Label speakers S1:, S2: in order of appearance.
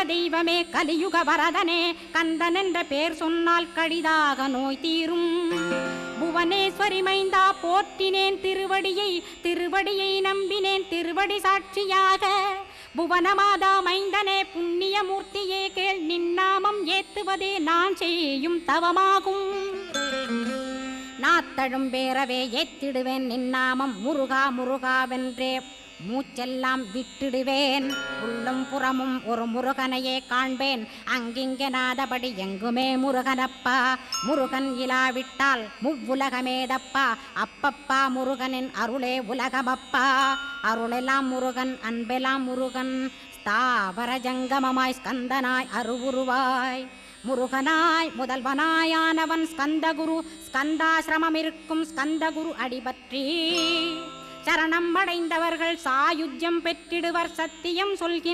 S1: தெய்வமே கலியுக வரதனே கந்தன் என்ற பேர் சொன்னால் கடிதாக நோய் தீரும். புவனேஸ்வரி மைந்தா போற்றினேன் திருவடியை நம்பினேன் திருவடி சாட்சியாக. புவனமாதா மைந்தனே புண்ணியமூர்த்தியே கேள் நின்னாமம் ஏத்துவதே நான் செய்யும் தவமாகும். நாத்தழும் பேரவே ஏத்திடுவேன் நின்னாமம் முருகா முருகாவென்றே மூச்செல்லாம் விட்டிடுவேன். உள்ளும் புறமும் ஒரு முருகனையே காண்பேன் அங்கிங்கெனாதபடி எங்குமே முருகனப்பா. முருகன் இலாவிட்டால் முவ்வுலகமேதப்பா. அப்பப்பா முருகனின் அருளே உலகமப்பா. அருளெல்லாம் முருகன் அன்பெல்லாம் முருகன் ஸ்தாவர ஜங்கமமாய் ஸ்கந்தனாய் அருவுருவாய் முருகனாய் முதல்வனாயானவன் ஸ்கந்தகுரு. ஸ்கந்தாசிரமம் இருக்கும் ஸ்கந்தகுரு அடிபற்றி சரணம் அடைந்தவர்கள் சாயுஜ்யம் பெற்றிடுவர் சத்தியம் சொல்கின்ற